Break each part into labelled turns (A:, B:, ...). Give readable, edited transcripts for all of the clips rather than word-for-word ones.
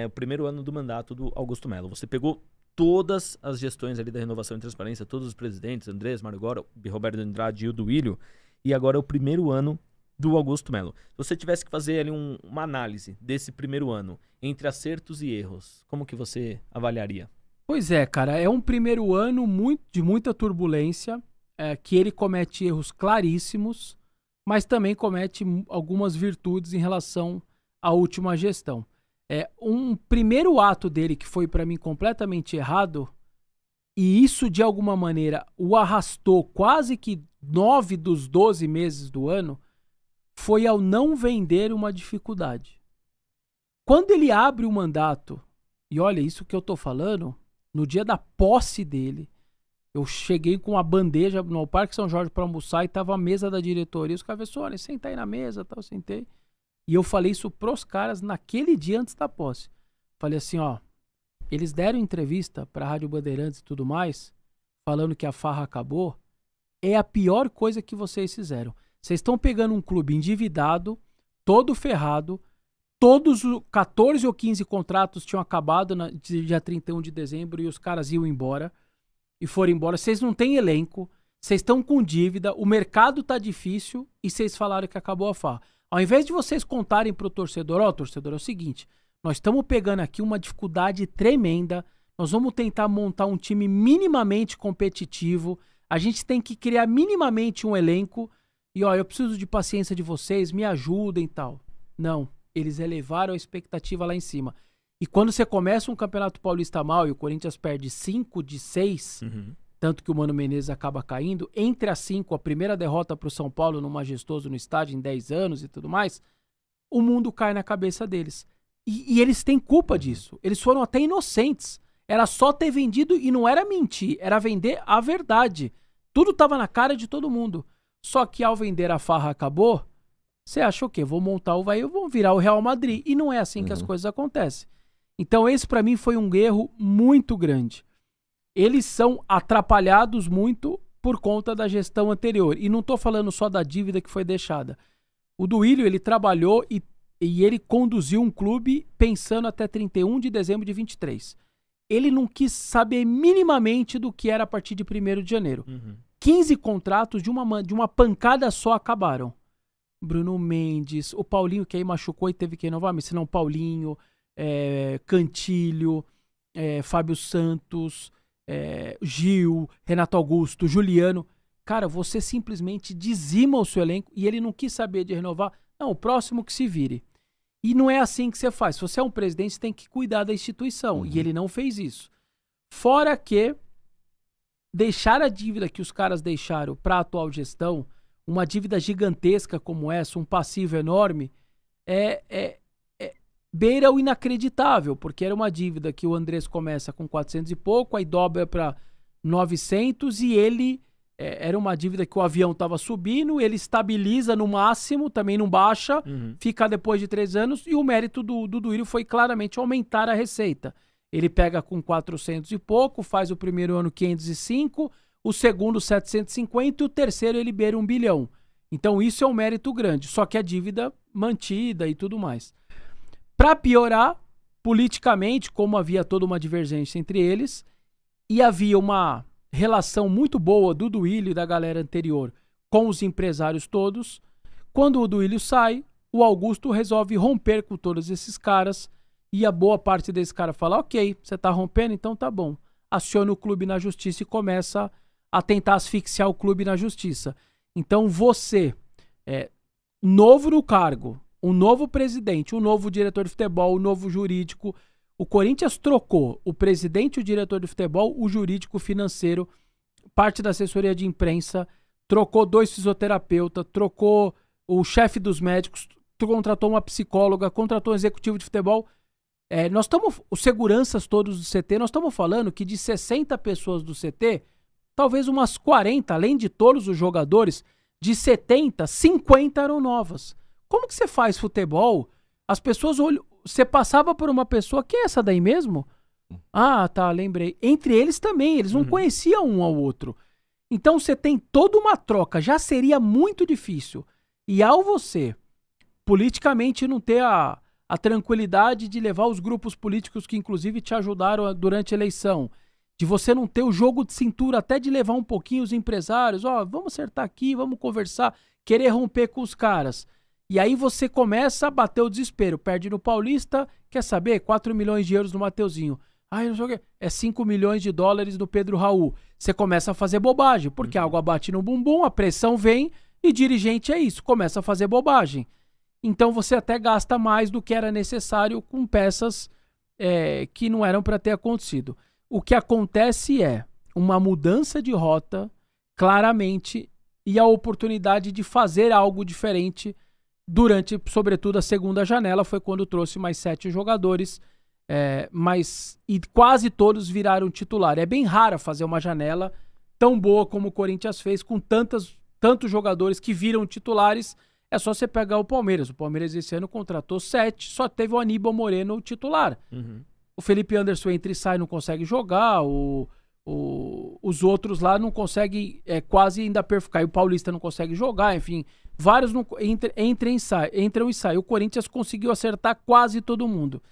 A: o primeiro ano do mandato do Augusto Melo. Você pegou todas as gestões ali da renovação e transparência, todos os presidentes, Andrés, Mário Góra, Roberto Andrade e o Duílio, e agora é o primeiro ano do Augusto Melo. Se você tivesse que fazer ali uma análise desse primeiro ano, entre acertos e erros, como que você avaliaria?
B: Pois é, cara, é um primeiro ano de muita turbulência, que ele comete erros claríssimos, mas também comete algumas virtudes em relação à última gestão. Um primeiro ato dele que foi para mim completamente errado, e isso de alguma maneira o arrastou quase que 9 dos 12 meses do ano, foi ao não vender uma dificuldade. Quando ele abre o mandato, e olha isso que eu tô falando, no dia da posse dele, eu cheguei com uma bandeja no Parque São Jorge para almoçar e tava a mesa da diretoria, os caras falaram, senta aí na mesa, tal, eu sentei. E eu falei isso pros caras naquele dia antes da posse. Falei assim, ó, eles deram entrevista pra Rádio Bandeirantes e tudo mais, falando que a farra acabou, é a pior coisa que vocês fizeram. Vocês estão pegando um clube endividado, todo ferrado, todos os 14 ou 15 contratos tinham acabado no dia 31 de dezembro e os caras iam embora, e foram embora. Vocês não têm elenco, vocês estão com dívida, o mercado tá difícil e vocês falaram que acabou a farra. Ao invés de vocês contarem pro torcedor, ó, torcedor, é o seguinte, nós estamos pegando aqui uma dificuldade tremenda, nós vamos tentar montar um time minimamente competitivo, a gente tem que criar minimamente um elenco, e ó, eu preciso de paciência de vocês, me ajudem e tal. Não, eles elevaram a expectativa lá em cima. E quando você começa um Campeonato Paulista mal e o Corinthians perde 5 de 6, tanto que o Mano Menezes acaba caindo, entre as 5, a primeira derrota pro São Paulo no Majestoso no estádio em 10 anos e tudo mais, o mundo cai na cabeça deles. E eles têm culpa disso. Eles foram até inocentes. Era só ter vendido, e não era mentir, era vender a verdade. Tudo tava na cara de todo mundo. Só que ao vender a farra acabou, você acha o quê? Vou montar o Vai, vou virar o Real Madrid. E não é assim que as coisas acontecem. Então esse pra mim foi um erro muito grande. Eles são atrapalhados muito por conta da gestão anterior. E não tô falando só da dívida que foi deixada. O Duílio, ele trabalhou e ele conduziu um clube pensando até 31 de dezembro de 23. Ele não quis saber minimamente do que era a partir de 1º de janeiro. 15 contratos de uma pancada só acabaram. Bruno Mendes, o Paulinho que aí machucou e teve que renovar, mas senão Paulinho, Cantilho, Fábio Santos, Gil, Renato Augusto, Juliano. Cara, você simplesmente dizima o seu elenco e ele não quis saber de renovar. Não, o próximo que se vire. E não é assim que você faz. Se você é um presidente, você tem que cuidar da instituição. E ele não fez isso. Fora que deixar a dívida que os caras deixaram para a atual gestão, uma dívida gigantesca como essa, um passivo enorme, beira o inacreditável, porque era uma dívida que o Andrés começa com 400 e pouco, aí dobra para 900 e ele... era uma dívida que o avião estava subindo, ele estabiliza no máximo, também não baixa, fica depois de 3 anos, e o mérito do Duílio foi claramente aumentar a receita. Ele pega com 400 e pouco, faz o primeiro ano 505, o segundo 750 e o terceiro ele beira 1 bilhão. Então isso é um mérito grande, só que a dívida mantida e tudo mais. Para piorar, politicamente, como havia toda uma divergência entre eles, e havia uma relação muito boa do Duílio e da galera anterior com os empresários todos, quando o Duílio sai, o Augusto resolve romper com todos esses caras e a boa parte desses caras fala, ok, você tá rompendo, então tá bom. Aciona o clube na justiça e começa a tentar asfixiar o clube na justiça. Então você, novo no cargo, um novo presidente, um novo diretor de futebol, um novo jurídico. O Corinthians trocou o presidente, o diretor de futebol, o jurídico, financeiro, parte da assessoria de imprensa, trocou 2 fisioterapeutas, trocou o chefe dos médicos, contratou uma psicóloga, contratou um executivo de futebol. Os seguranças todos do CT, nós estamos falando que de 60 pessoas do CT, talvez umas 40, além de todos os jogadores, de 70, 50 eram novas. Como que você faz futebol? As pessoas olham... Você passava por uma pessoa, que é essa daí mesmo? Ah, tá, lembrei. Entre eles também, eles não conheciam um ao outro. Então você tem toda uma troca, já seria muito difícil. E ao você, politicamente, não ter a a tranquilidade de levar os grupos políticos que inclusive te ajudaram durante a eleição, de você não ter o jogo de cintura, até de levar um pouquinho os empresários, vamos acertar aqui, vamos conversar, querer romper com os caras. E aí você começa a bater o desespero, perde no Paulista, quer saber? 4 milhões de euros no Mateuzinho. Não sei o quê. É 5 milhões de dólares no Pedro Raul. Você começa a fazer bobagem, porque a água bate no bumbum, a pressão vem e dirigente é isso, começa a fazer bobagem. Então você até gasta mais do que era necessário com peças que não eram para ter acontecido. O que acontece é uma mudança de rota, claramente, e a oportunidade de fazer algo diferente durante, sobretudo, a segunda janela. Foi quando trouxe mais 7 jogadores, e quase todos viraram titular. É bem raro fazer uma janela tão boa como o Corinthians fez, com tantos jogadores que viram titulares. É só você pegar o Palmeiras. O Palmeiras esse ano contratou 7, só teve o Aníbal Moreno titular. O Felipe Anderson entra e sai, não consegue jogar. Os outros lá não conseguem quase ainda perfeitar. O Paulista não consegue jogar, enfim. Vários entram e saem. O Corinthians conseguiu acertar quase todo mundo.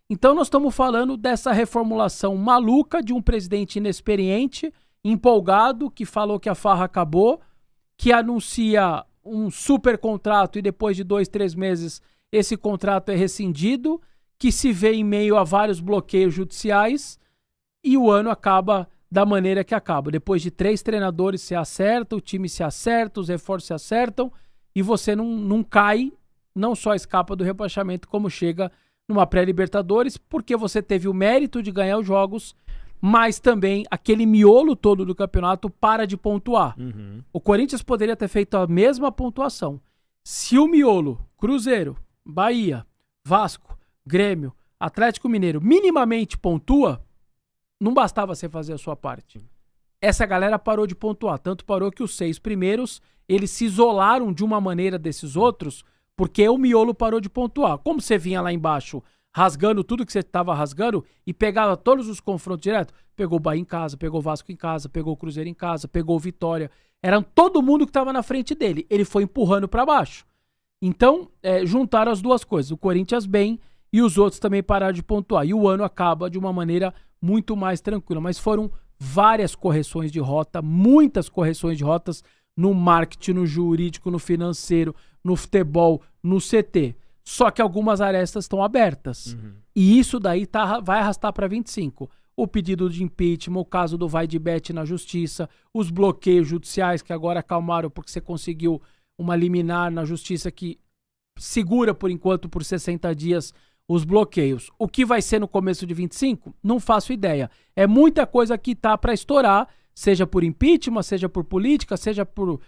B: Então nós estamos falando dessa reformulação maluca de um presidente inexperiente, empolgado, que falou que a farra acabou, que anuncia um super contrato e depois de 2, 3 meses esse contrato é rescindido, que se vê em meio a vários bloqueios judiciais e o ano acaba da maneira que acaba. Depois de 3 treinadores se acerta, o time se acerta, os reforços se acertam e você não cai, não só escapa do rebaixamento, como chega numa pré-Libertadores, porque você teve o mérito de ganhar os jogos, mas também aquele miolo todo do campeonato para de pontuar. O Corinthians poderia ter feito a mesma pontuação. Se o miolo, Cruzeiro, Bahia, Vasco, Grêmio, Atlético Mineiro, minimamente pontua, não bastava você fazer a sua parte. Essa galera parou de pontuar. Tanto parou que os 6 primeiros, eles se isolaram de uma maneira desses outros, porque o miolo parou de pontuar. Como você vinha lá embaixo rasgando tudo que você estava rasgando e pegava todos os confrontos direto, pegou o Bahia em casa, pegou o Vasco em casa, pegou o Cruzeiro em casa, pegou o Vitória. Era todo mundo que estava na frente dele. Ele foi empurrando para baixo. Então, juntaram as duas coisas. O Corinthians bem e os outros também pararam de pontuar. E o ano acaba de uma maneira muito mais tranquila. Mas foram várias correções de rota, muitas correções de rotas no marketing, no jurídico, no financeiro, no futebol, no CT. Só que algumas arestas estão abertas. E isso daí vai arrastar para 25. O pedido de impeachment, o caso do vai de bet na justiça, os bloqueios judiciais que agora acalmaram porque você conseguiu uma liminar na justiça que segura por enquanto por 60 dias os bloqueios. O que vai ser no começo de 25? Não faço ideia. É muita coisa que tá para estourar, seja por impeachment, seja por política, seja por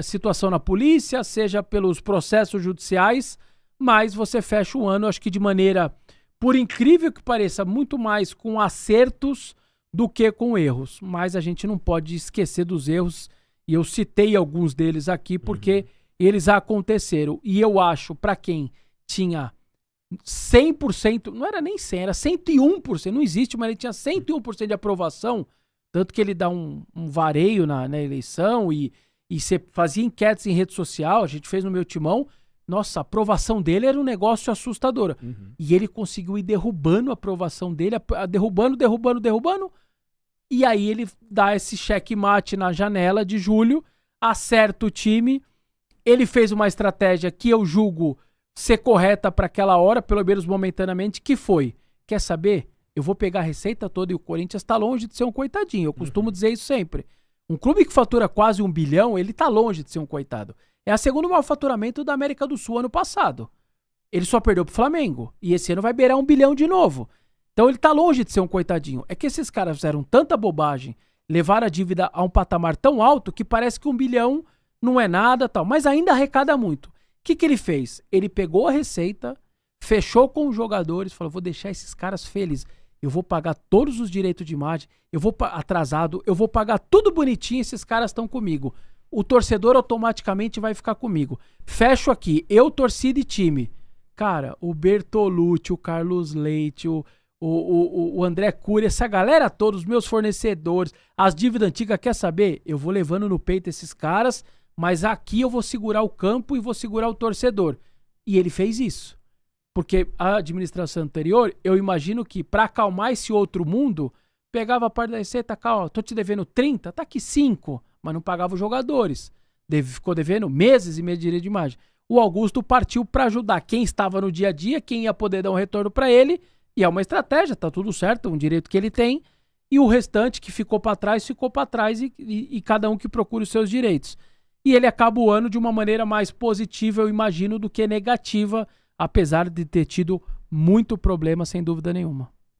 B: situação na polícia, seja pelos processos judiciais, mas você fecha o ano, acho que de maneira, por incrível que pareça, muito mais com acertos do que com erros. Mas a gente não pode esquecer dos erros, e eu citei alguns deles aqui porque eles aconteceram. E eu acho, para quem tinha 100%, não era nem 100, era 101%, não existe, mas ele tinha 101% de aprovação, tanto que ele dá um vareio na eleição e você fazia enquetes em rede social, a gente fez no meu timão, nossa, a aprovação dele era um negócio assustador. E ele conseguiu ir derrubando a aprovação dele, derrubando, e aí ele dá esse checkmate na janela de julho, acerta o time, ele fez uma estratégia que eu julgo ser correta para aquela hora, pelo menos momentaneamente, que foi, quer saber? Eu vou pegar a receita toda e o Corinthians tá longe de ser um coitadinho, eu costumo dizer isso sempre. Um clube que fatura quase 1 bilhão, ele tá longe de ser um coitado. É a segunda maior faturamento da América do Sul ano passado. Ele só perdeu pro Flamengo. E esse ano vai beirar 1 bilhão de novo. Então ele tá longe de ser um coitadinho. É que esses caras fizeram tanta bobagem, levaram a dívida a um patamar tão alto que parece que 1 bilhão não é nada, tal. Mas ainda arrecada muito. O que ele fez? Ele pegou a receita, fechou com os jogadores, falou, vou deixar esses caras felizes. Eu vou pagar todos os direitos de imagem, eu vou atrasado, eu vou pagar tudo bonitinho, esses caras estão comigo. O torcedor automaticamente vai ficar comigo. Fecho aqui, eu, torcida e time. Cara, o Bertolucci, o Carlos Leite, o André Cury, essa galera toda, os meus fornecedores, as dívidas antigas, quer saber? Eu vou levando no peito esses caras, mas aqui eu vou segurar o campo e vou segurar o torcedor. E ele fez isso. Porque a administração anterior, eu imagino que para acalmar esse outro mundo, pegava a parte da receita, ó, tô te devendo 30, tá aqui 5, mas não pagava os jogadores. Ficou devendo meses e meses de direito de imagem. O Augusto partiu para ajudar quem estava no dia a dia, quem ia poder dar um retorno para ele, e é uma estratégia, tá tudo certo, um direito que ele tem, e o restante que ficou para trás e cada um que procure os seus direitos. E ele acaba o ano de uma maneira mais positiva, eu imagino, do que negativa, apesar de ter tido muito problema, sem dúvida nenhuma.